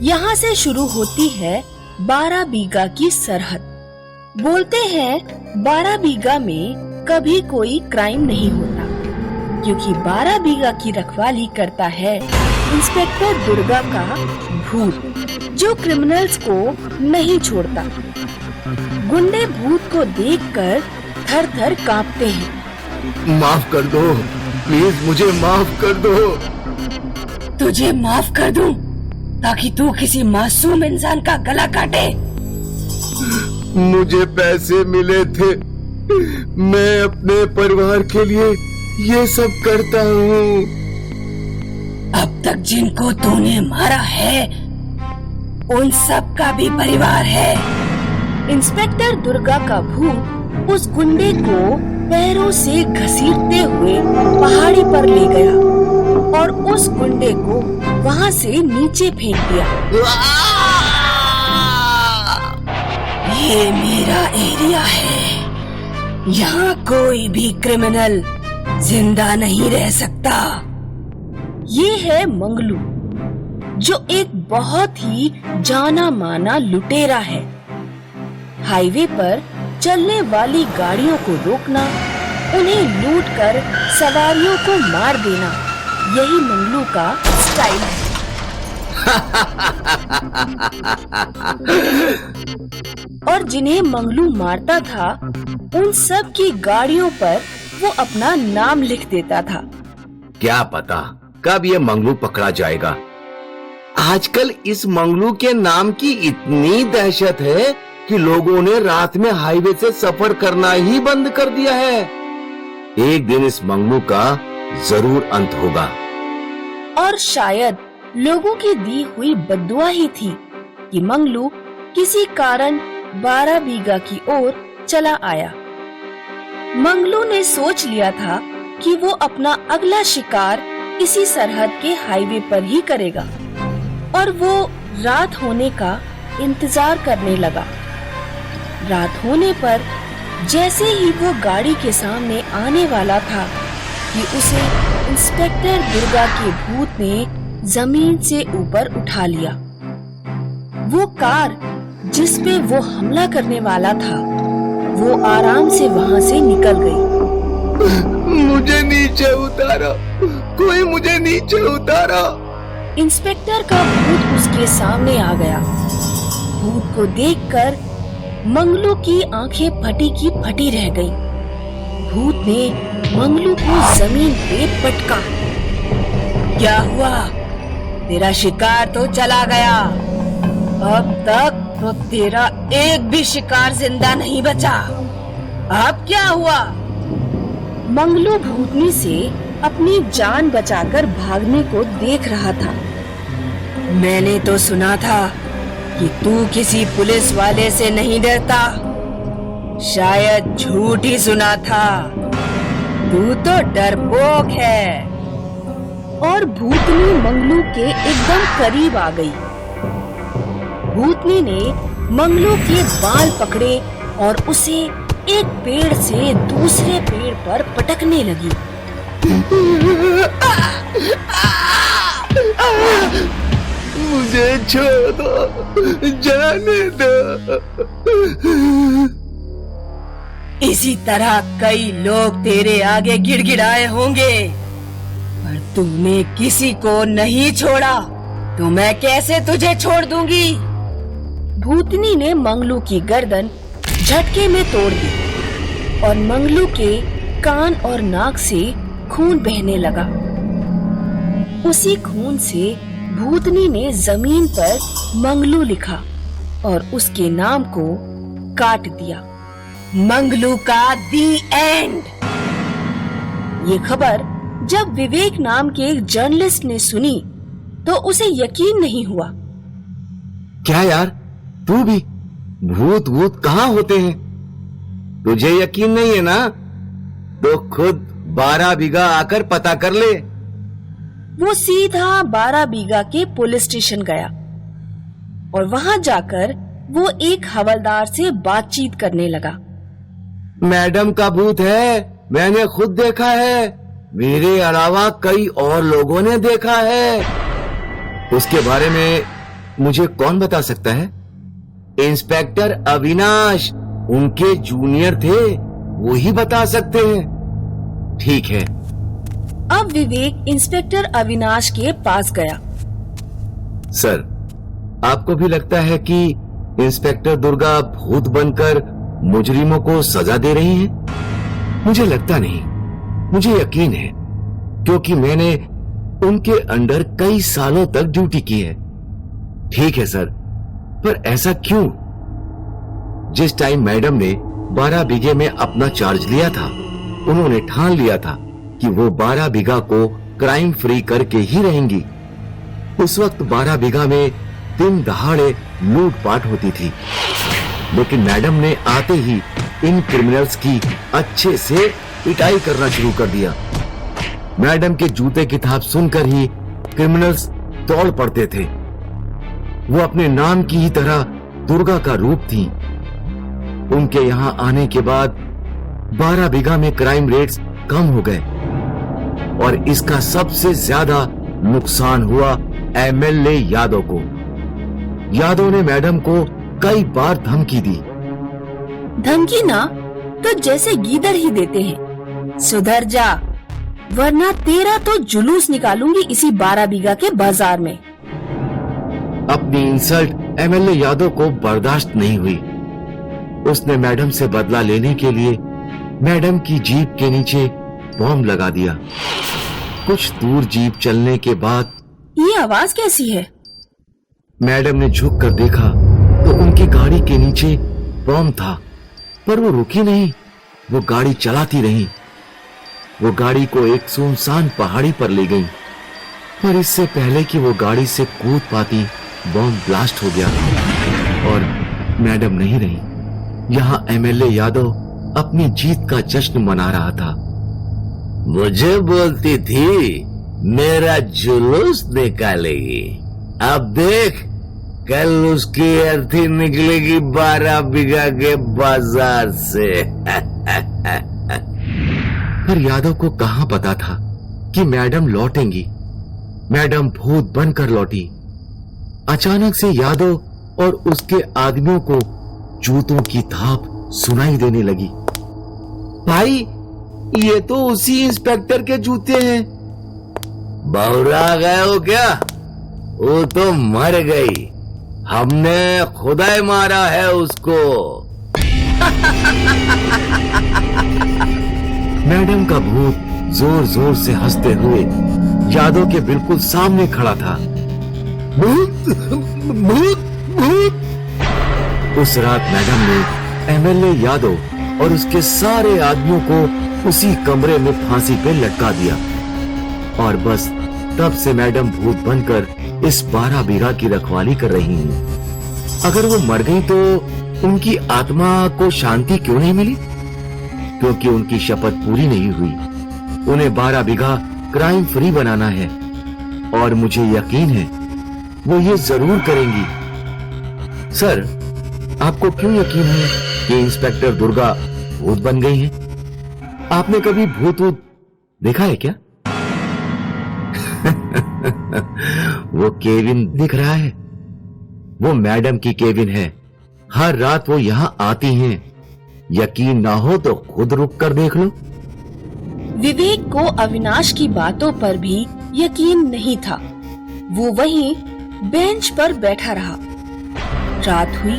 यहाँ से शुरू होती है 12 बीघा की सरहद। बोलते हैं 12 बीघा में कभी कोई क्राइम नहीं होता, क्योंकि 12 बीघा की रखवाली करता है इंस्पेक्टर दुर्गा का भूत, जो क्रिमिनल्स को नहीं छोड़ता। गुंडे भूत को देखकर थर थर कांपते हैं। माफ कर दो, प्लीज मुझे माफ कर दो। तुझे माफ कर दूं ताकि तू किसी मासूम इंसान का गला काटे? मुझे पैसे मिले थे, मैं अपने परिवार के लिए ये सब करता हूँ। अब तक जिनको तूने मारा है उन सब का भी परिवार है। इंस्पेक्टर दुर्गा का भूत उस गुंडे को पैरों से घसीटते हुए पहाड़ी पर ले गया और उस गुंडे को वहाँ से नीचे फेंक दिया। ये मेरा एरिया है, यहाँ कोई भी क्रिमिनल जिंदा नहीं रह सकता। ये है मंगलू, जो एक बहुत ही जाना माना लुटेरा है। हाईवे पर चलने वाली गाड़ियों को रोकना, उन्हें लूटकर सवारियों को मार देना, यही मंगलू का स्टाइल है। और जिन्हें मंगलू मारता था उन सब की गाड़ियों पर वो अपना नाम लिख देता था। क्या पता कब ये मंगलू पकड़ा जाएगा। आजकल इस मंगलू के नाम की इतनी दहशत है कि लोगों ने रात में हाईवे से सफर करना ही बंद कर दिया है। एक दिन इस मंगलू का जरूर अंत होगा। और शायद लोगों की दी हुई बद्दुआ ही थी कि मंगलू किसी कारण 12 बीघा की ओर चला आया। मंगलू ने सोच लिया था कि वो अपना अगला शिकार इसी सरहद के हाईवे पर ही करेगा, और वो रात होने का इंतजार करने लगा। रात होने पर जैसे ही वो गाड़ी के सामने आने वाला था कि उसे इंस्पेक्टर दुर्गा के भूत ने जमीन से ऊपर उठा लिया। वो कार जिस पे वो हमला करने वाला था, वो आराम से वहाँ से निकल गई। मुझे नीचे उतारो, कोई मुझे नीचे उतारो। इंस्पेक्टर का भूत उसके सामने आ गया। भूत को देखकर मंगलू की आंखें फटी की फटी रह गईं। भूत ने मंगलू को जमीन पे पटका। क्या हुआ? तेरा शिकार तो चला गया। अब तक तो तेरा एक भी शिकार जिंदा नहीं बचा। अब क्या हुआ? मंगलू भूतनी से अपनी जान बचाकर भागने को देख रहा था। मैंने तो सुना था कि तू किसी पुलिस वाले से नहीं डरता। शायद झूठ ही सुना था। तू तो डरपोक है। और भूतनी मंगलू के एकदम करीब आ गई। भूतनी ने मंगलू के बाल पकड़े और उसे एक पेड़ से दूसरे पेड़ पर पटकने लगी। मुझे छोड़ दो, जाने दो। इसी तरह कई लोग तेरे आगे गिड़गिड़ाए होंगे, पर तूने किसी को नहीं छोड़ा, तो मैं कैसे तुझे छोड़ दूंगी? भूतनी ने मंगलू की गर्दन झटके में तोड़ दी और मंगलू के कान और नाक से खून बहने लगा। उसी खून से भूतनी ने जमीन पर मंगलू लिखा और उसके नाम को काट दिया। मंगलू का दी एंड। ये खबर जब विवेक नाम के एक जर्नलिस्ट ने सुनी तो उसे यकीन नहीं हुआ। क्या यार, तू भी? भूत भूत कहाँ होते हैं? तुझे यकीन नहीं है ना? तो खुद 12 बीघा आकर पता कर ले। वो सीधा 12 बीघा के पुलिस स्टेशन गया और वहाँ जाकर वो एक हवलदार से बातचीत करने लगा। मैडम का भूत है, मैंने खुद देखा है। मेरे अलावा कई और लोगों ने देखा है। उसके बारे में मुझे कौन बता सकता है? इंस्पेक्टर अविनाश, उनके जूनियर थे, वो ही बता सकते हैं। ठीक है। अब विवेक इंस्पेक्टर अविनाश के पास गया। सर, आपको भी लगता है कि इंस्पेक्टर दुर्गा भूत बनकर मुजरिमों को सजा दे रही हैं? मुझे लगता नहीं, मुझे यकीन है, क्योंकि मैंने उनके अंडर कई सालों तक ड्यूटी की है। ठीक है सर, पर ऐसा क्यों? जिस टाइम मैडम ने 12 बीघे में अपना चार्ज लिया था, उन्होंने ठान लिया था कि वो 12 बीघा को क्राइम फ्री करके ही रहेंगी। उस वक्त 12 बीघा में दिन दहाड़े लूटपाट होती थी, लेकिन मैडम ने आते ही इन क्रिमिनल्स की अच्छे से पिटाई करना शुरू कर दिया। मैडम के जूते की थाप सुनकर ही क्रिमिनल्स दौड़ पड़ते थे। वो अपने नाम की ही तरह दुर्गा का रूप थी। उनके यहां आने के बाद 12 बीघा में क्राइम रेट्स कम हो गए और इसका सबसे ज्यादा नुकसान हुआ एमएलए यादव को। यादव ने मैडम को कई बार धमकी दी। धमकी ना तो जैसे गीदड़ ही देते हैं, सुधर जा वरना तेरा तो जुलूस निकालूंगी इसी 12 बीघा के बाजार में। अपनी इंसल्ट एमएलए यादव को बर्दाश्त नहीं हुई। उसने मैडम से बदला लेने के लिए मैडम की जीप के नीचे बॉम्ब लगा दिया। कुछ दूर जीप चलने के बाद ये आवाज कैसी है? मैडम ने झुक कर देखा तो उनकी गाड़ी के नीचे बॉम्ब था, पर वो रुकी नहीं, वो गाड़ी चलाती रही। वो गाड़ी को एक सुनसान पहाड़ी पर ले गई, पर इससे पहले कि वो गाड़ी से कूद पाती, बॉम्ब ब्लास्ट हो गया और मैडम नहीं रही। यहाँ एमएलए यादव अपनी जीत का जश्न मना रहा था। मुझे बोलती थी मेरा जुलूस निकालेगी, अब देख कल उसकी अर्थी निकलेगी 12 बीघा के बाजार से। पर यादव को कहां पता था कि मैडम लौटेंगी। मैडम भूत बनकर लौटी। अचानक से यादव और उसके आदमियों को जूतों की थाप सुनाई देने लगी। भाई, ये तो उसी इंस्पेक्टर के जूते हैं। बहुरा गए हो क्या? वो तो मर गई, हमने खुदाई मारा है उसको। मैडम का भूत जोर जोर से हंसते हुए यादव के बिल्कुल सामने खड़ा था। भूत, भूत, भूत। उस रात मैडम ने एमएलए यादव और उसके सारे आदमियों को उसी कमरे में फांसी पे लटका दिया और बस तब से मैडम भूत बनकर इस 12 बीघा की रखवाली कर रही हैं। अगर वो मर गई तो उनकी आत्मा को शांति क्यों नहीं मिली? क्योंकि उनकी शपथ पूरी नहीं हुई। उन्हें 12 बीघा क्राइम फ्री बनाना है और मुझे यकीन है वो ये जरूर करेंगी। सर, आपको क्यों यकीन है कि इंस्पेक्टर दुर्गा भूत बन गई है? आपने कभी भूत देखा है क्या? वो केविन दिख रहा है, वो मैडम की केविन है। हर रात वो यहां आती हैं। यकीन ना हो तो खुद रुक कर देख लो। विवेक को अविनाश की बातों पर भी यकीन नहीं था। वो वहीं बेंच पर बैठा रहा। रात हुई,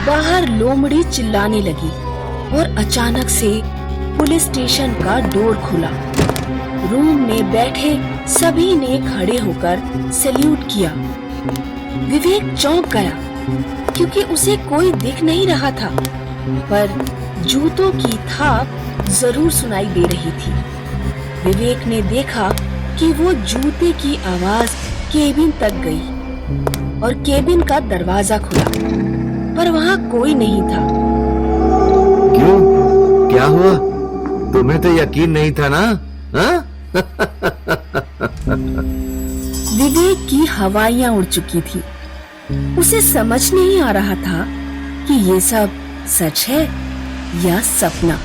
बाहर लोमड़ी चिल्लाने लगी और अचानक से पुलिस स्टेशन का डोर खुला। रूम में बैठे सभी ने खड़े होकर सैल्यूट किया। विवेक चौंक गया क्योंकि उसे कोई दिख नहीं रहा था, पर जूतों की थाप जरूर सुनाई दे रही थी। विवेक ने देखा कि वो जूते की आवाज केबिन तक गई और केबिन का दरवाजा खुला, पर वहाँ कोई नहीं था। क्यों? क्या हुआ? तुम्हें तो यकीन नहीं था ना? हाँ? विवेक की हवाइयां उड़ चुकी थी। उसे समझ नहीं आ रहा था कि ये सब सच है या सपना।